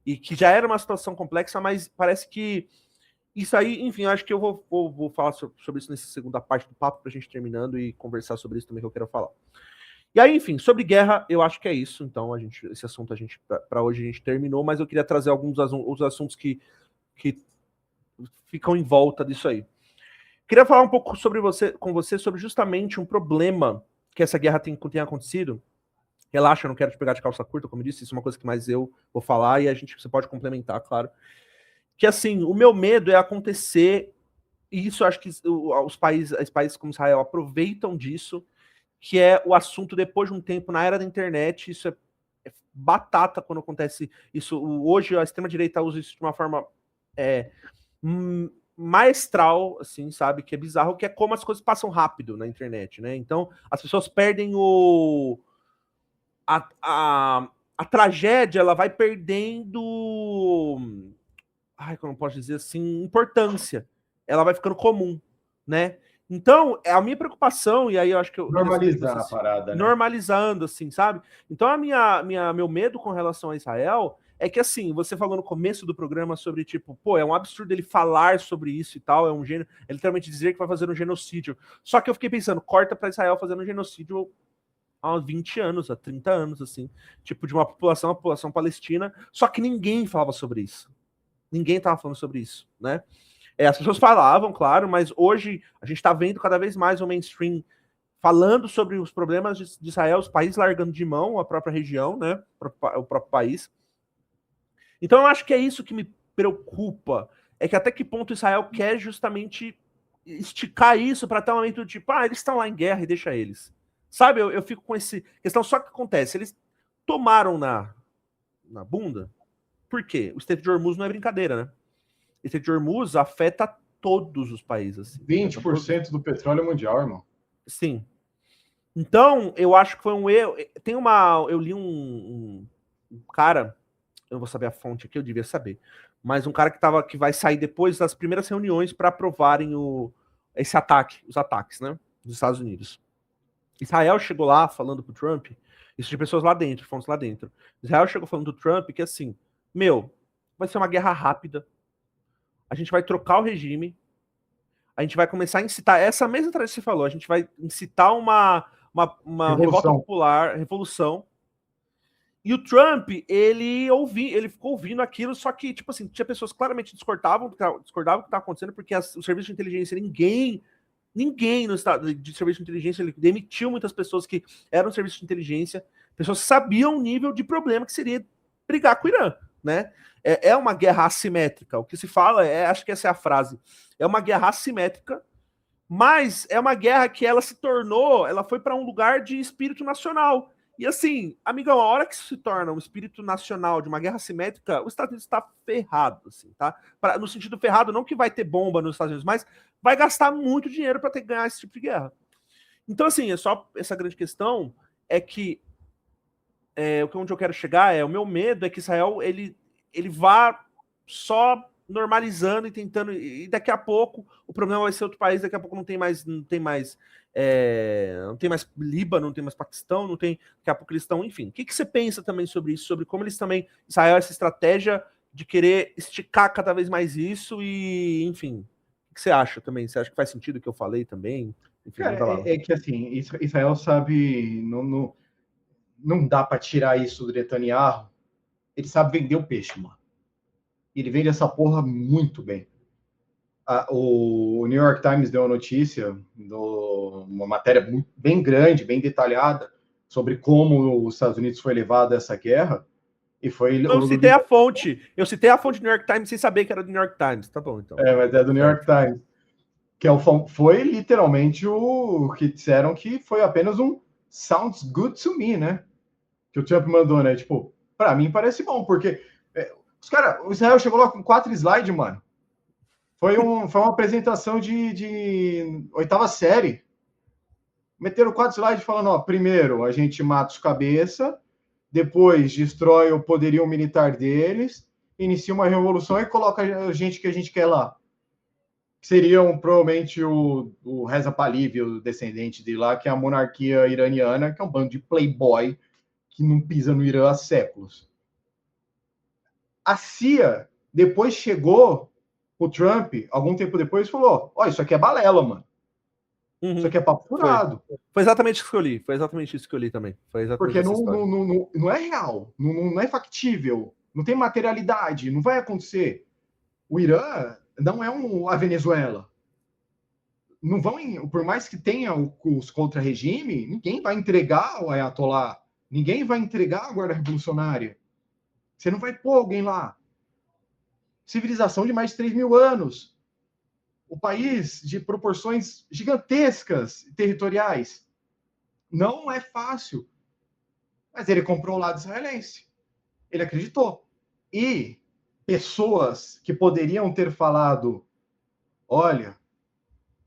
e que já era uma situação complexa, mas parece que isso aí, enfim, acho que eu vou falar sobre isso nessa segunda parte do papo, pra gente terminando e conversar sobre isso também que eu quero falar. E aí, enfim, sobre guerra, eu acho que é isso. Então, esse assunto para hoje a gente terminou, mas eu queria trazer alguns outros assuntos que ficam em volta disso aí. Queria falar um pouco com você sobre justamente um problema que essa guerra tem acontecido. Relaxa, eu não quero te pegar de calça curta, como eu disse, isso é uma coisa que mais eu vou falar e você pode complementar, claro. Que assim, o meu medo é acontecer, e isso eu acho que os países como Israel aproveitam disso, que é o assunto depois de um tempo na era da internet. Isso é batata quando acontece isso. Hoje a extrema-direita usa isso de uma forma maestral, assim, sabe? Que é bizarro, que é como as coisas passam rápido na internet, né? Então, as pessoas perdem a tragédia, ela vai perdendo... como eu posso dizer assim, importância. Ela vai ficando comum, né? Então, a minha preocupação, e aí eu acho que normalizar a parada, né? Normalizando, assim, sabe? Então, meu medo com relação a Israel é que, assim, você falou no começo do programa sobre, tipo, pô, é um absurdo ele falar sobre isso e tal, é literalmente dizer que vai fazer um genocídio. Só que eu fiquei pensando, corta para Israel fazendo um genocídio há 20 anos, há 30 anos, assim, tipo, de uma população palestina, só que ninguém falava sobre isso. Ninguém estava falando sobre isso, né? As pessoas falavam, claro, mas hoje a gente está vendo cada vez mais o mainstream falando sobre os problemas de Israel, os países largando de mão a própria região, né? O próprio país. Então eu acho que é isso que me preocupa. é que até que ponto Israel quer justamente esticar isso para ter um momento do tipo, eles estão lá em guerra e deixa eles. Sabe, eu fico com esse questão, só que acontece, eles tomaram na bunda, por quê? O Estreito de Hormuz não é brincadeira, né? O Estreito de Hormuz afeta todos os países. Assim, 20% do petróleo mundial, irmão. Sim. Então, eu acho que foi um erro. Eu li um cara, eu não vou saber a fonte aqui, eu devia saber, mas um cara que vai sair depois das primeiras reuniões para aprovarem os ataques, né, dos Estados Unidos. Israel chegou lá falando pro Trump, isso de pessoas lá dentro, fontes lá dentro. Israel chegou falando do Trump que assim, vai ser uma guerra rápida, a gente vai trocar o regime, a gente vai começar a incitar, essa mesma tradição que você falou, a gente vai incitar uma revolta popular, revolução. E o Trump, ele ficou ouvindo aquilo, só que, tipo assim, tinha pessoas que claramente discordavam do que estava acontecendo, porque o serviço de inteligência, ninguém no estado de serviço de inteligência, ele demitiu muitas pessoas que eram serviço de inteligência, pessoas que sabiam o nível de problema que seria brigar com o Irã, né? É uma guerra assimétrica. O que se fala, acho que essa é a frase, é uma guerra assimétrica, mas é uma guerra que ela foi para um lugar de espírito nacional. E assim, amigão, a hora que isso se torna um espírito nacional de uma guerra assimétrica, os Estados Unidos está ferrado, assim, tá? No sentido ferrado, não que vai ter bomba nos Estados Unidos, mas vai gastar muito dinheiro para ter que ganhar esse tipo de guerra. Então, assim, é só essa grande questão é que onde eu quero chegar o meu medo é que Israel ele vá só normalizando e tentando, e daqui a pouco o problema vai ser outro país, daqui a pouco não tem mais Líbano, não tem mais Paquistão, não tem, daqui a pouco eles estão, enfim. O que você pensa também sobre isso, sobre como eles também, Israel, essa estratégia de querer esticar cada vez mais isso e, enfim, o que você acha também? Você acha que faz sentido o que eu falei também? Enfim, cara, é que assim, Israel sabe, não dá para tirar isso do Netanyahu, ele sabe vender o peixe, mano. Ele vende essa porra muito bem. O New York Times deu uma notícia, uma matéria bem grande, bem detalhada, sobre como os Estados Unidos foi levado a essa guerra. E foi. Eu citei a fonte. Eu citei a fonte do New York Times sem saber que era do New York Times. Tá bom, então. Mas é do New York Times. Que foi literalmente o que disseram que foi apenas um sounds good to me, né? Que o Trump mandou, né? Tipo, pra mim parece bom, porque o Israel chegou lá com 4 slides, mano. Foi uma apresentação de 8ª série. Meteram 4 slides falando, primeiro a gente mata os cabeça, depois destrói o poderio militar deles, inicia uma revolução e coloca a gente que a gente quer lá. Seriam provavelmente o Reza Pahlavi, o descendente de lá, que é a monarquia iraniana, que é um bando de playboy que não pisa no Irã há séculos. A CIA depois chegou o Trump, algum tempo depois, falou, isso aqui é balela, mano. Uhum. Isso aqui é papo furado. Foi exatamente isso que eu li. Foi exatamente isso que eu li também. Porque não é real, não é factível, não tem materialidade, não vai acontecer. O Irã não é a Venezuela. Não vão, por mais que tenha os contra-regime, ninguém vai entregar o Ayatollah, ninguém vai entregar a Guarda Revolucionária. Você não vai pôr alguém lá. Civilização de mais de 3 mil anos. O país de proporções gigantescas territoriais. Não é fácil. Mas ele comprou o lado israelense. Ele acreditou. E pessoas que poderiam ter falado, olha,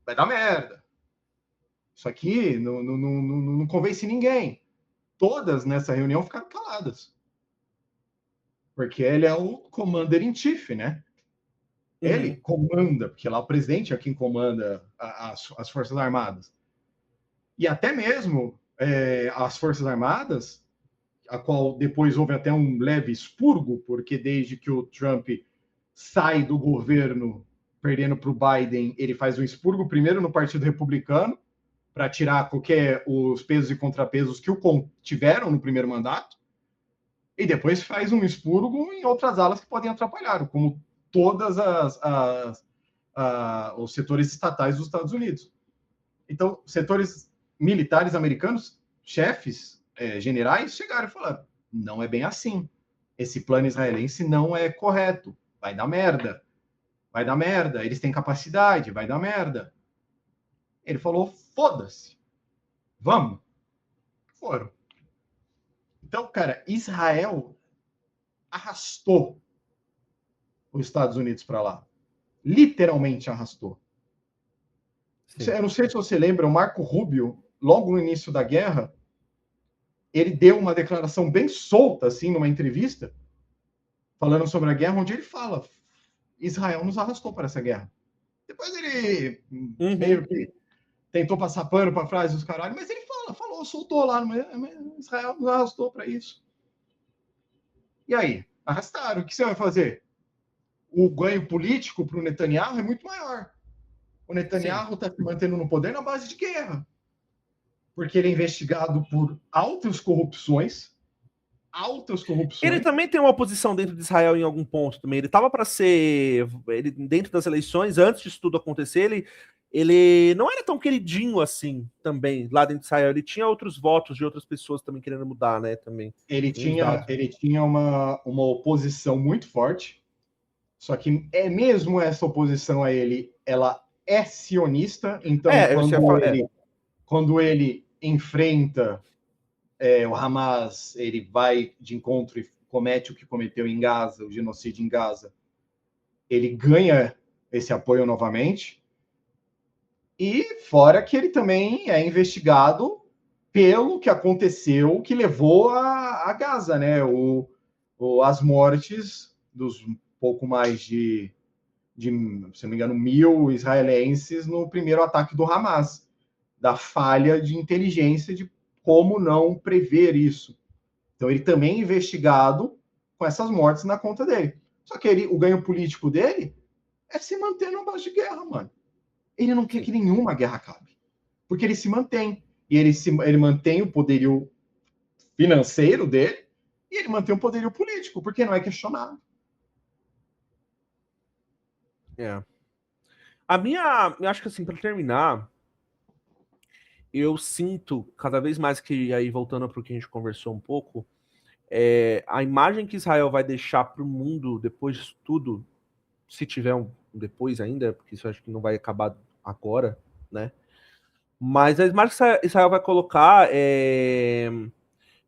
vai dar merda. Isso aqui não convence ninguém. Todas nessa reunião ficaram caladas. Porque ele é o commander-in-chief, né? Ele comanda, porque lá o presidente é quem comanda as Forças Armadas. E até mesmo as Forças Armadas, a qual depois houve até um leve expurgo, porque desde que o Trump sai do governo perdendo para o Biden, ele faz um expurgo primeiro no Partido Republicano, para tirar os pesos e contrapesos que o tiveram no primeiro mandato, e depois faz um expurgo em outras alas que podem atrapalhar, como todas os setores estatais dos Estados Unidos. Então, setores militares americanos, chefes, generais, chegaram e falaram, não é bem assim. Esse plano israelense não é correto. Vai dar merda. vai dar merda. Eles têm capacidade, vai dar merda. Ele falou, foda-se. Vamos. Foram. Então, cara, Israel arrastou os Estados Unidos para lá. Literalmente arrastou. Sim. Eu não sei se você lembra, o Marco Rubio, logo no início da guerra, ele deu uma declaração bem solta, assim, numa entrevista, falando sobre a guerra, onde ele fala, Israel nos arrastou para essa guerra. Depois ele meio que tentou passar pano para a frase dos caralho, mas ele falou, soltou lá, Israel nos arrastou para isso. E aí? Arrastaram. O que você vai fazer? O ganho político para o Netanyahu é muito maior. O Netanyahu está se mantendo no poder na base de guerra. Porque ele é investigado por altas corrupções. Ele também tem uma oposição dentro de Israel em algum ponto também. Ele estava para ser... Ele, dentro das eleições, antes disso tudo acontecer, ele não era tão queridinho assim também, lá dentro de Israel. Ele tinha outros votos de outras pessoas também querendo mudar, né? Também. Ele tinha uma oposição muito forte. Só que mesmo essa oposição a ele, ela é sionista. Então, quando ele enfrenta o Hamas, ele vai de encontro e comete o que cometeu em Gaza, o genocídio em Gaza. Ele ganha esse apoio novamente. E fora que ele também é investigado pelo que aconteceu, que levou a Gaza, né? As mortes dos pouco mais de, se não me engano, 1.000 israelenses no primeiro ataque do Hamas, da falha de inteligência de como não prever isso. Então ele também é investigado com essas mortes na conta dele. Só que o ganho político dele é se manter na base de guerra, mano. Ele não quer que nenhuma guerra acabe. Porque ele se mantém. E ele mantém o poderio financeiro dele e ele mantém o poderio político, porque não é questionado. Eu acho que assim, para terminar, eu sinto cada vez mais que, aí voltando para o que a gente conversou um pouco, a imagem que Israel vai deixar para o mundo depois disso tudo, se tiver um depois ainda, porque isso eu acho que não vai acabar agora, né? Mas a imagem que Israel vai colocar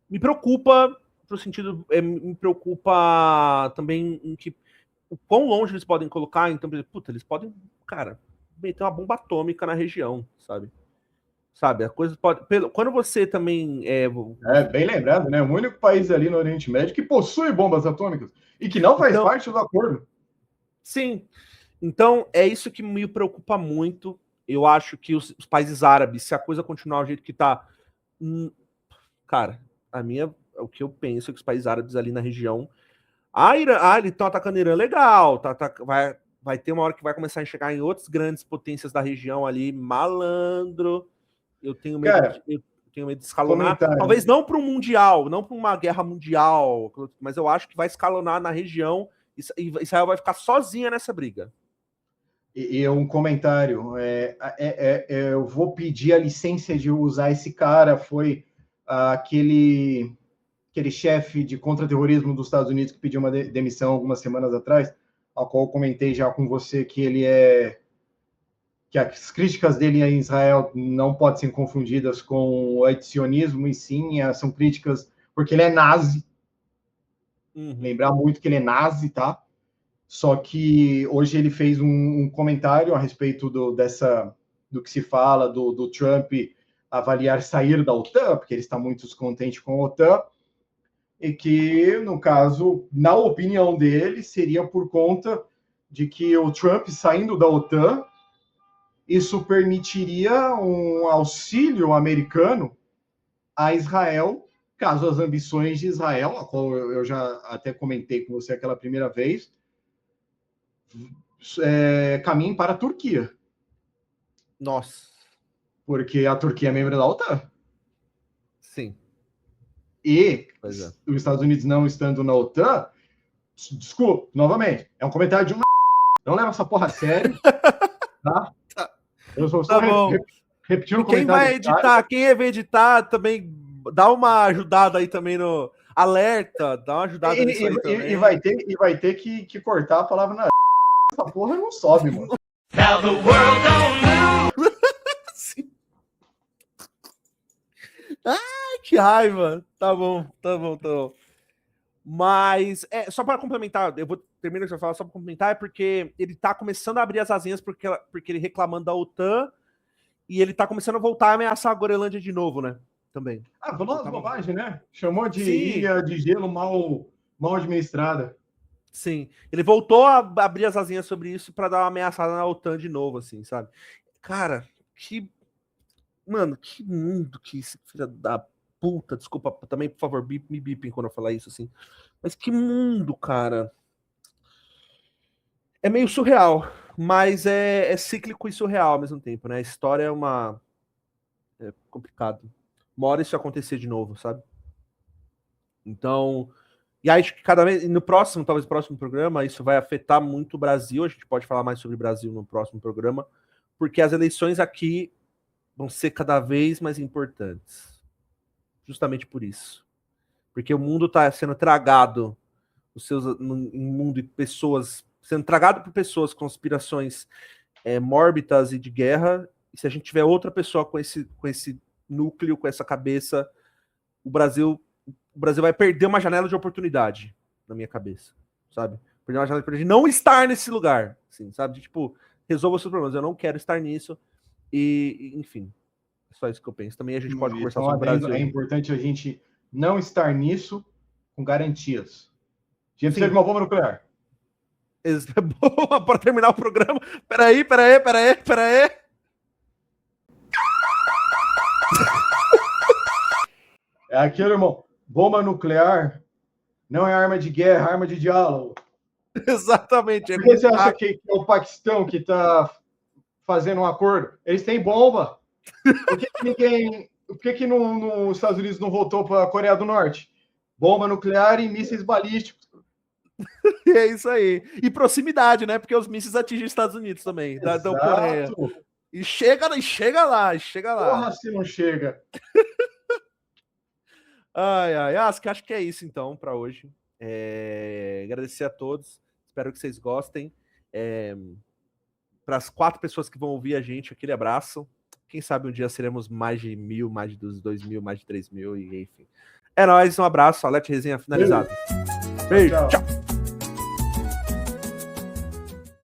me preocupa, pro sentido, me preocupa também em que o quão longe eles podem colocar. Então, puta, eles podem, cara, meter uma bomba atômica na região, sabe? A coisa pode... Quando você também... bem lembrado, né? O único país ali no Oriente Médio que possui bombas atômicas e que não faz parte do acordo. Sim. Então, é isso que me preocupa muito. Eu acho que os países árabes, se a coisa continuar do jeito que tá... cara, o que eu penso é que os países árabes ali na região... eles estão atacando o Irã, legal. Vai ter uma hora que vai começar a chegar em outras grandes potências da região ali, malandro. Eu tenho medo, de escalonar. Talvez não para um mundial, não para uma guerra mundial, mas eu acho que vai escalonar na região e Israel vai ficar sozinha nessa briga. E um comentário, eu vou pedir a licença de usar esse cara, foi aquele chefe de contra-terrorismo dos Estados Unidos que pediu uma demissão algumas semanas atrás, ao qual eu comentei já com você que as críticas dele em Israel não podem ser confundidas com o antisionismo, e sim, são críticas porque ele é nazi. Lembrar muito que ele é nazi, tá? Só que hoje ele fez um comentário a respeito do que se fala do Trump avaliar sair da OTAN, porque ele está muito descontente com a OTAN, e que, no caso, na opinião dele, seria por conta de que o Trump saindo da OTAN, isso permitiria um auxílio americano a Israel, caso as ambições de Israel, a qual eu já até comentei com você aquela primeira vez, caminhem para a Turquia. Nossa. Porque a Turquia é membro da OTAN. Sim. E os Estados Unidos não estando na OTAN, desculpa, novamente, é um comentário de uma... Não leva essa porra a sério, tá? Eu só repetindo o comentário. Quem vai editar também dá uma ajudada aí também no alerta, dá uma ajudada nisso aí também. E vai ter que cortar a palavra na... essa porra não sobe, mano. Now the world don't move. Sim. Ai, que raiva. Tá bom. Mas, só para complementar, eu vou terminar o que eu falar, só para complementar, é porque ele tá começando a abrir as asinhas porque ele reclamando da OTAN e ele tá começando a voltar a ameaçar a Groenlândia de novo, né? Também. Ah, falou umas bobagens, né? Chamou de Sim. ilha de gelo mal administrada. Sim. Ele voltou a abrir as asinhas sobre isso para dar uma ameaçada na OTAN de novo, assim, sabe? Cara, Mano, que mundo que esse filho da puta, desculpa também, por favor, me bipem quando eu falar isso, assim. Mas que mundo, cara. É meio surreal, mas é cíclico e surreal ao mesmo tempo, né? A história é complicado. Uma hora isso acontecer de novo, sabe? Então, e acho que cada vez, talvez no próximo programa, isso vai afetar muito o Brasil. A gente pode falar mais sobre o Brasil no próximo programa, porque as eleições aqui vão ser cada vez mais importantes. Justamente por isso. Porque o mundo está sendo tragado, em mundo de pessoas, sendo tragado por pessoas com conspirações mórbidas e de guerra. E se a gente tiver outra pessoa com esse núcleo, com essa cabeça, o Brasil vai perder uma janela de oportunidade, na minha cabeça, sabe? Perder uma janela de oportunidade de não estar nesse lugar, assim, sabe? De, tipo, resolva os seus problemas, eu não quero estar nisso, e enfim, é só isso que eu penso. Também a gente pode conversar sobre o Brasil. É importante a gente não estar nisso com garantias. A gente precisa de uma bomba nuclear. É boa para terminar o programa. Peraí. É aquilo, irmão. Bomba nuclear não é arma de guerra, é arma de diálogo. Exatamente. Por que você acha que é o Paquistão que está fazendo um acordo? Eles têm bomba. Por que nos Estados Unidos não voltou para a Coreia do Norte? Bomba nuclear e mísseis balísticos. É isso aí. E proximidade, né? Porque os mísseis atingem os Estados Unidos também, da Coreia. E chega lá. Porra, se não chega. Acho que é isso então para hoje. Agradecer a todos. Espero que vocês gostem. Para as 4 pessoas que vão ouvir a gente, aquele abraço. Quem sabe um dia seremos mais de 1.000, mais de 2.000, mais de 3.000, e enfim. É nóis, um abraço. Alete Resenha finalizado. Beijo, tchau.